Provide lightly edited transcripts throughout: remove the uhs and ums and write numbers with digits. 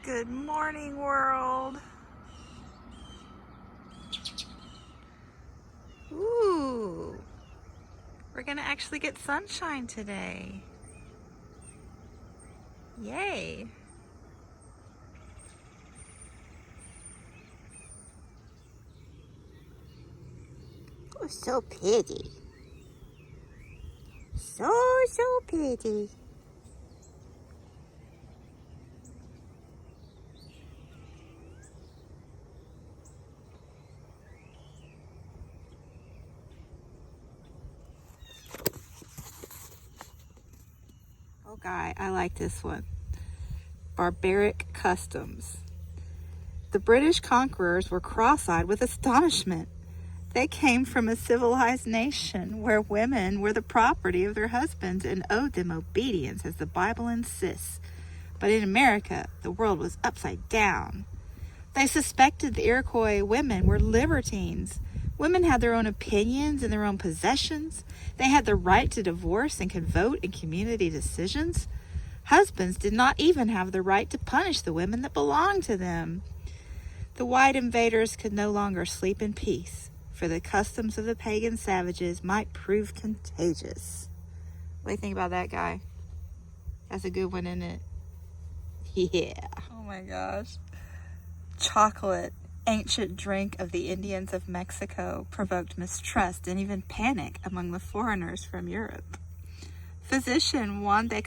Good morning, world. Ooh, we're gonna actually get sunshine today. Yay. Oh, so pretty. So pretty. Oh, guy, I like this one. Barbaric customs. The British conquerors were cross-eyed with astonishment. They came from a civilized nation where women were the property of their husbands and owed them obedience as the Bible insists. But in America, the world was upside down. They suspected the Iroquois women were libertines. Women had their own opinions and their own possessions. They had the right to divorce and could vote in community decisions. Husbands did not even have the right to punish the women that belonged to them. The white invaders could no longer sleep in peace, for the customs of the pagan savages might prove contagious. What do you think about that, guy? That's a good one, isn't it? Yeah. Oh my gosh. Chocolate, ancient drink of the Indians of Mexico, provoked mistrust and even panic among the foreigners from Europe. Physician Juan de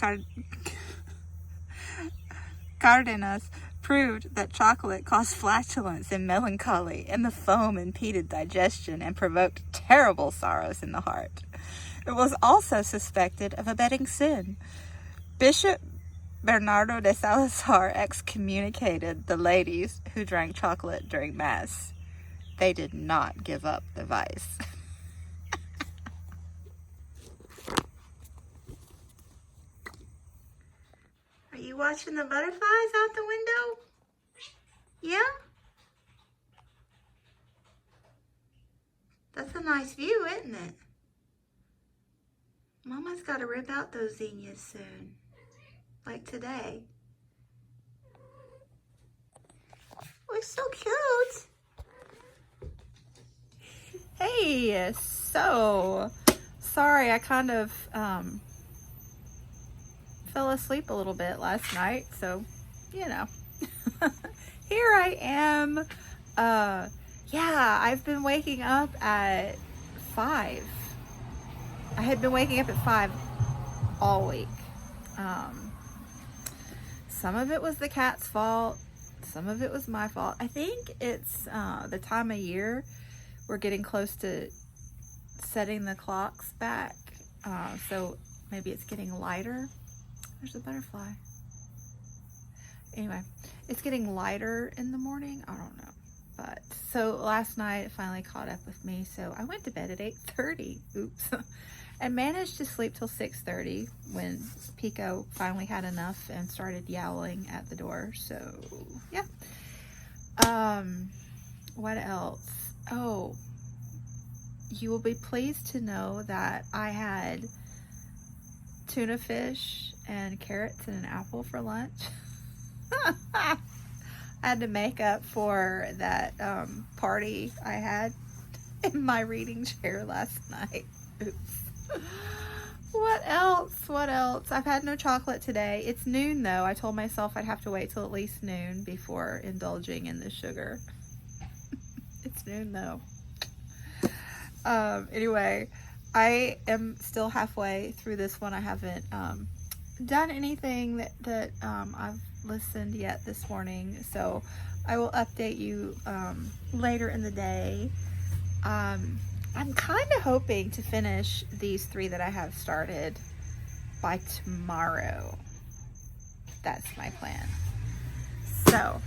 Cardenas proved that chocolate caused flatulence and melancholy, and the foam impeded digestion and provoked terrible sorrows in the heart. It was also suspected of abetting sin. Bishop Bernardo de Salazar excommunicated the ladies who drank chocolate during Mass. They did not give up the vice. Are you watching the butterflies out the window? Yeah? That's a nice view, isn't it? Mama's got to rip out those zinnias soon. Like today. Oh, it's so cute. Hey, so sorry I kind of fell asleep a little bit last night, so you know. Here I am. Yeah, I've been waking up at 5. I had been waking up at 5 all week. Some of it was the cat's fault. Some of it was my fault. I think it's the time of year. We're getting close to setting the clocks back. So maybe it's getting lighter. There's a butterfly. Anyway, it's getting lighter in the morning. I don't know. But so last night it finally caught up with me. So I went to bed at 8:30. Oops. And managed to sleep till 6:30 when Pico finally had enough and started yowling at the door. So yeah. What else? Oh, you will be pleased to know that I had tuna fish and carrots and an apple for lunch. I had to make up for that party I had in my reading chair last night. Oops. What else? I've had no chocolate today. It's noon though. I told myself I'd have to wait till at least noon before indulging in the sugar. It's noon though. Anyway, I am still halfway through this one. I haven't done anything that I've listened yet this morning, so I will update you later in the day. I'm kind of hoping to finish these 3 that I have started by tomorrow. That's my plan. So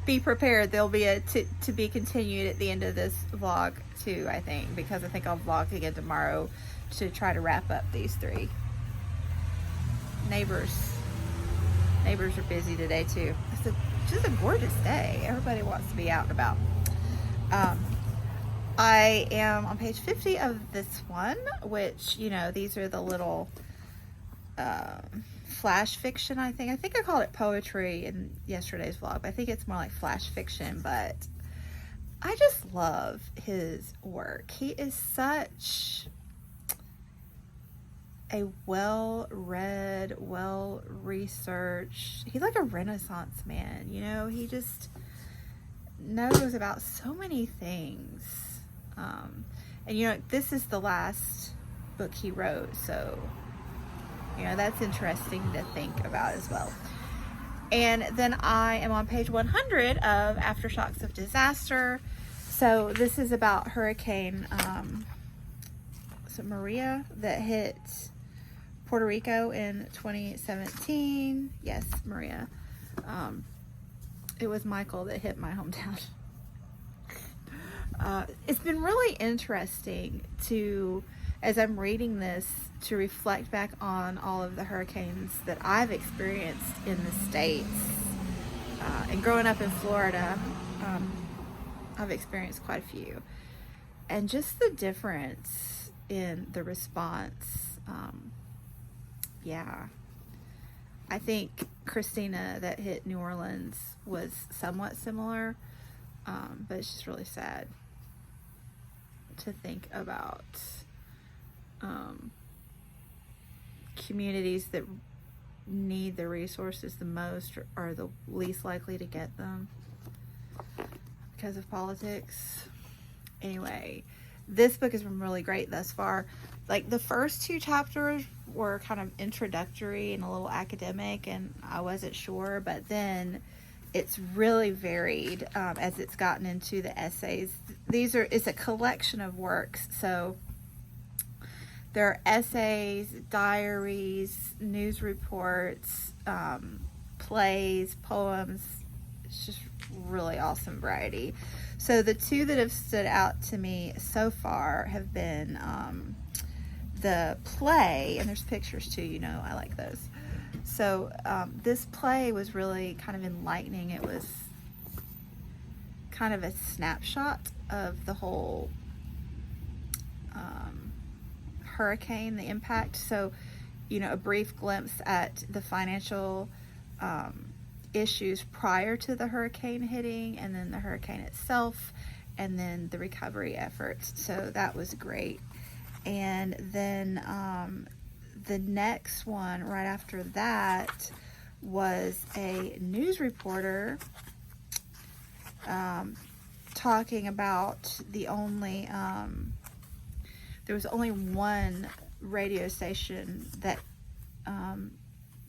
be prepared. There'll be a to be continued at the end of this vlog too, I think, because I think I'll vlog again tomorrow to try to wrap up these 3. Neighbors are busy today too. It's just a gorgeous day. Everybody wants to be out and about. I am on page 50 of this one, which, you know, these are the little flash fiction, I think. I think I called it poetry in yesterday's vlog, but I think it's more like flash fiction. But I just love his work. He is such a well-read, well-researched, he's like a Renaissance man, you know. He just knows about so many things. And you know, this is the last book he wrote, so you know, that's interesting to think about as well. And then I am on page 100 of Aftershocks of Disaster. So this is about Hurricane Maria that hit Puerto Rico in 2017. Yes, Maria. It was Michael that hit my hometown. It's been really interesting to, as I'm reading this, to reflect back on all of the hurricanes that I've experienced in the States. And growing up in Florida, I've experienced quite a few. And just the difference in the response. Yeah. I think Christina that hit New Orleans was somewhat similar. But it's just really sad to think about communities that need the resources the most are the least likely to get them because of politics. Anyway, this book has been really great thus far. Like, the first 2 chapters were kind of introductory and a little academic, and I wasn't sure, but then it's really varied as it's gotten into the essays. It's a collection of works, so there are essays, diaries, news reports, plays, poems. It's just really awesome variety. So the 2 that have stood out to me so far have been the play, and there's pictures too, you know, I like those. So this play was really kind of enlightening. It was kind of a snapshot of the whole hurricane, the impact. So, you know, a brief glimpse at the financial issues prior to the hurricane hitting, and then the hurricane itself, and then the recovery efforts. So that was great. And then the next one right after that was a news reporter talking about there was only one radio station that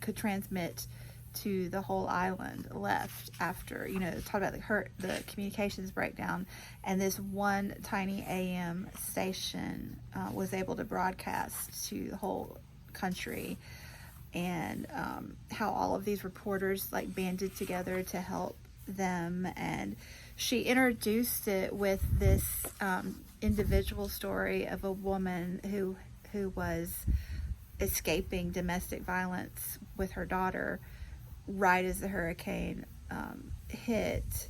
could transmit to the whole island left after, you know, talk about the communications breakdown, and this one tiny AM station was able to broadcast to the whole country, and how all of these reporters like banded together to help them. And she introduced it with this individual story of a woman who was escaping domestic violence with her daughter right as the hurricane hit,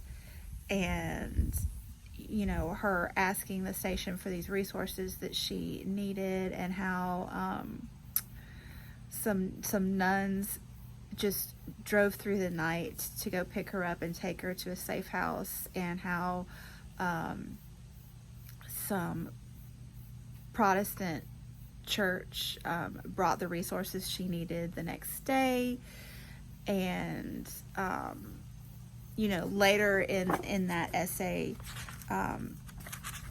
and you know, her asking the station for these resources that she needed, and how some nuns just drove through the night to go pick her up and take her to a safe house, and how some Protestant church brought the resources she needed the next day. And you know, later in that essay,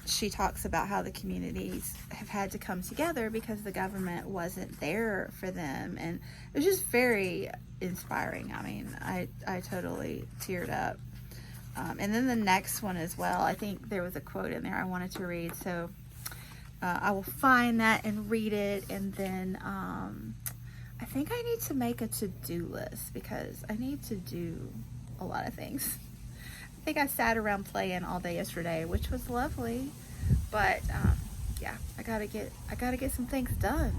she talks about how the communities have had to come together because the government wasn't there for them, and it was just very inspiring. I mean, I totally teared up. And then the next one as well, I think there was a quote in there I wanted to read, so I will find that and read it. And then I think I need to make a to-do list because I need to do a lot of things. I think I sat around playing all day yesterday, which was lovely, but yeah, I gotta get some things done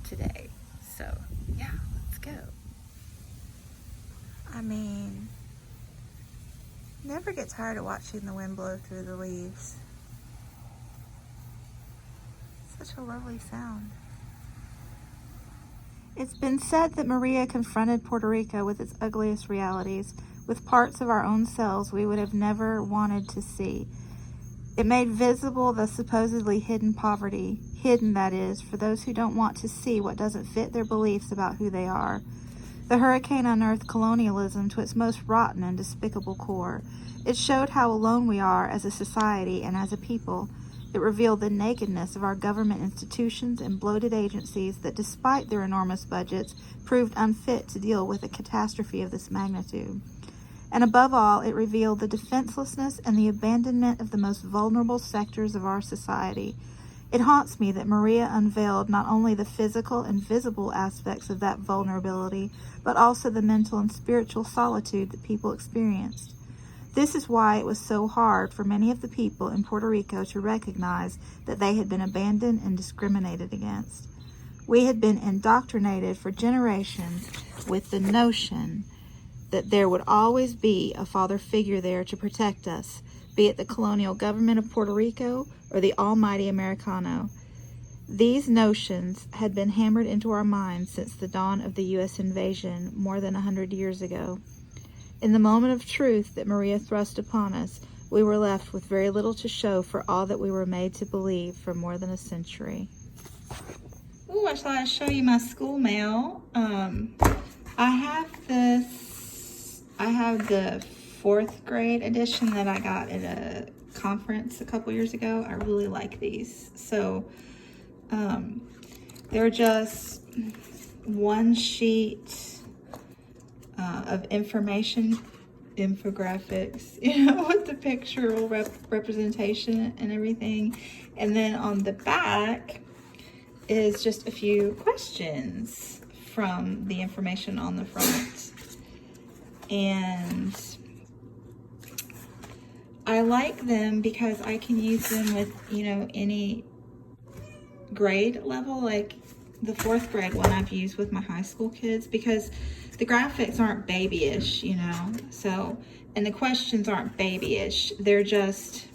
today. So yeah, let's go. I mean, never get tired of watching the wind blow through the leaves. Such a lovely sound. It's been said that Maria confronted Puerto Rico with its ugliest realities, with parts of our own selves we would have never wanted to see. It made visible the supposedly hidden poverty, hidden, that is, for those who don't want to see what doesn't fit their beliefs about who they are. The hurricane unearthed colonialism to its most rotten and despicable core. It showed how alone we are as a society and as a people. It revealed the nakedness of our government institutions and bloated agencies that, despite their enormous budgets, proved unfit to deal with a catastrophe of this magnitude. And above all, it revealed the defenselessness and the abandonment of the most vulnerable sectors of our society. It haunts me that Maria unveiled not only the physical and visible aspects of that vulnerability, but also the mental and spiritual solitude that people experienced. This is why it was so hard for many of the people in Puerto Rico to recognize that they had been abandoned and discriminated against. We had been indoctrinated for generations with the notion that there would always be a father figure there to protect us, be it the colonial government of Puerto Rico or the almighty Americano. These notions had been hammered into our minds since the dawn of the U.S. invasion more than 100 years ago. In the moment of truth that Maria thrust upon us, we were left with very little to show for all that we were made to believe for more than a century. Ooh, I thought I'd show you my school mail. I have the 4th grade edition that I got at a conference a couple years ago. I really like these. So they're just one sheet of information, infographics, with the pictorial representation and everything. And then on the back is just a few questions from the information on the front. And I like them because I can use them with, any grade level. Like the 4th grade one I've used with my high school kids because the graphics aren't babyish, so, and the questions aren't babyish. They're just,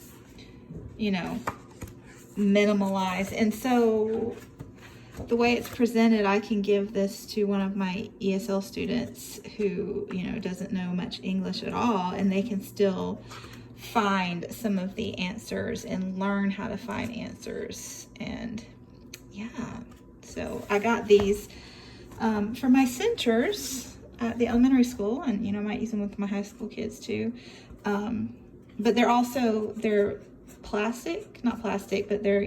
minimalized. And so the way it's presented, I can give this to one of my ESL students who, doesn't know much English at all, and they can still find some of the answers and learn how to find answers. And yeah, so I got these for my centers at the elementary school, and I might use them with my high school kids too. But they're plastic, not plastic, but they're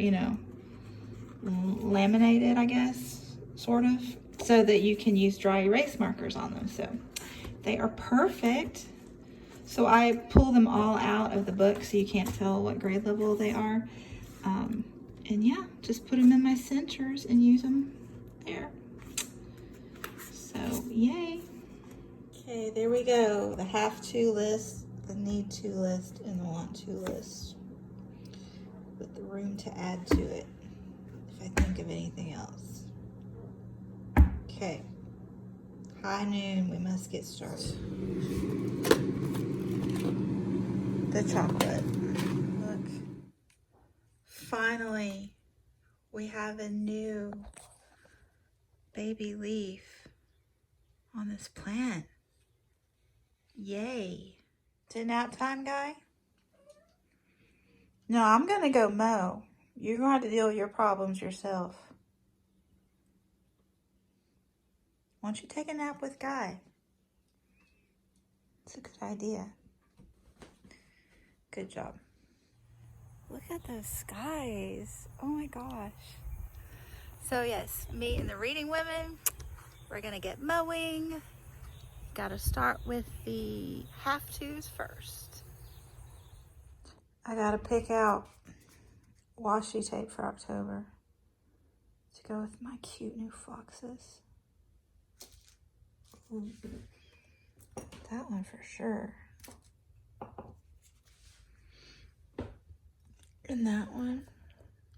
laminated, I guess, sort of, so that you can use dry erase markers on them. So they are perfect. So I pull them all out of the book so you can't tell what grade level they are. And yeah, just put them in my centers and use them there. So yay. Okay, there we go. The have-to list, the need-to list, and the want-to list, with the room to add to it if I think of anything else. Okay, high noon, we must get started. The chocolate. Look, finally, we have a new baby leaf on this plant. Yay. Is it nap time, guy? No, I'm gonna go mow. You're gonna have to deal with your problems yourself. Why don't you take a nap with Guy? It's a good idea. Good job. Look at those skies. Oh my gosh. So yes, me and the reading women, we're gonna get mowing. Gotta start with the have-tos first. I gotta pick out washi tape for October to go with my cute new foxes. Ooh, that one for sure. And that one.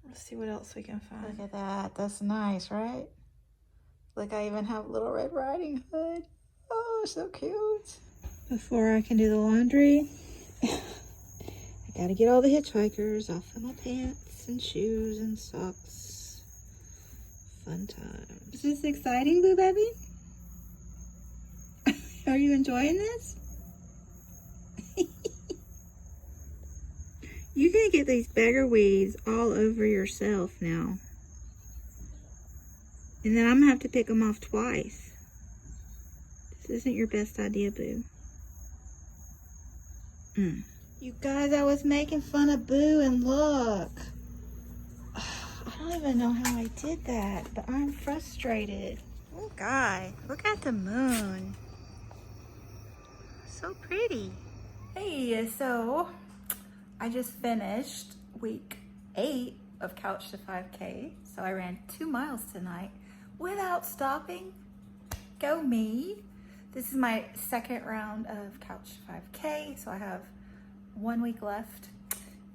Let's see what else we can find. Look at that. That's nice, right? Look, I even have a little Red Riding Hood. Oh, so cute. Before I can do the laundry, I gotta get all the hitchhikers off of my pants and shoes and socks. fun times. Is this exciting, Boo Baby? Are you enjoying this? You're gonna get these beggar weeds all over yourself now. And then I'm gonna have to pick them off twice. This isn't your best idea, Boo. You guys, I was making fun of Boo, and look. I don't even know how I did that, but I'm frustrated. Oh, guy, look at the moon. So pretty. Hey, so I just finished week 8 of Couch to 5K. So I ran 2 miles tonight without stopping. Go me. This is my second round of Couch to 5K. So I have 1 week left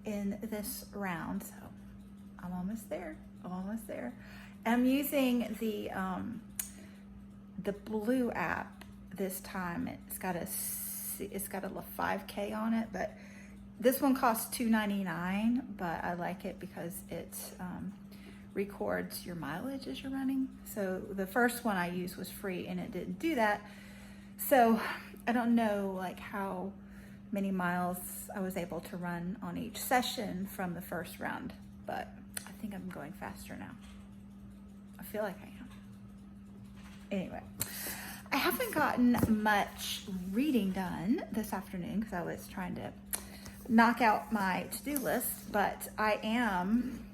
in this round. So I'm almost there. I'm using the blue app this time. It's got a 5K on it, but this one costs $2.99, but I like it because it records your mileage as you're running. So the first one I used was free and it didn't do that. So I don't know like how many miles I was able to run on each session from the first round, but I think I'm going faster now. I feel like I am. Anyway, I haven't gotten much reading done this afternoon because I was trying to knock out my to-do list, but I am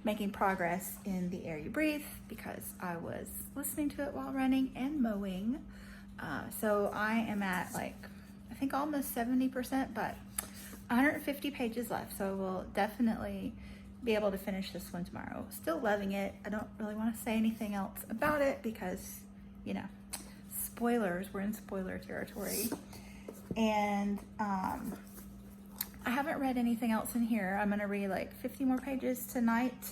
making progress in The Air You Breathe because I was listening to it while running and mowing. So I am at like, I think almost 70%, but 150 pages left. So we'll definitely be able to finish this one tomorrow. Still loving it. I don't really want to say anything else about it because, you know, spoilers, we're in spoiler territory. And I haven't read anything else in here. I'm gonna read like 50 more pages tonight,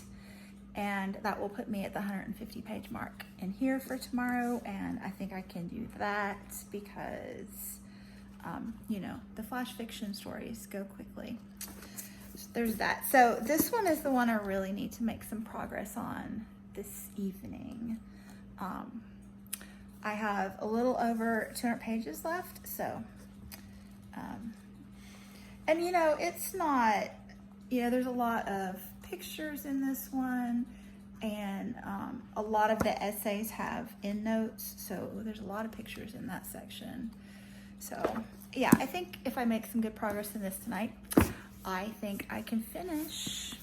and that will put me at the 150 page mark in here for tomorrow. And I think I can do that because you know, the flash fiction stories go quickly. So there's that. So this one is the one I really need to make some progress on this evening. I have a little over 200 pages left, so and you know, it's not, you know, there's a lot of pictures in this one, and a lot of the essays have endnotes, so there's a lot of pictures in that section. So yeah, I think if I make some good progress in this tonight, I think I can finish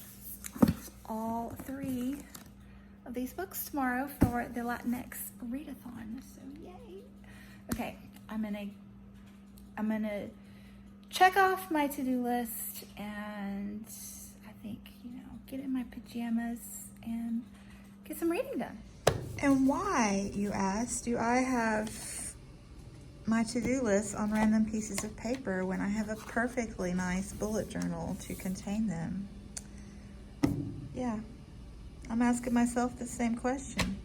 all 3 of these books tomorrow for the Latinx readathon. So yay. Okay, I'm gonna check off my to-do list, and I think, you know, get in my pajamas and get some reading done. And why, you ask, do I have my to-do list on random pieces of paper when I have a perfectly nice bullet journal to contain them? Yeah, I'm asking myself the same question.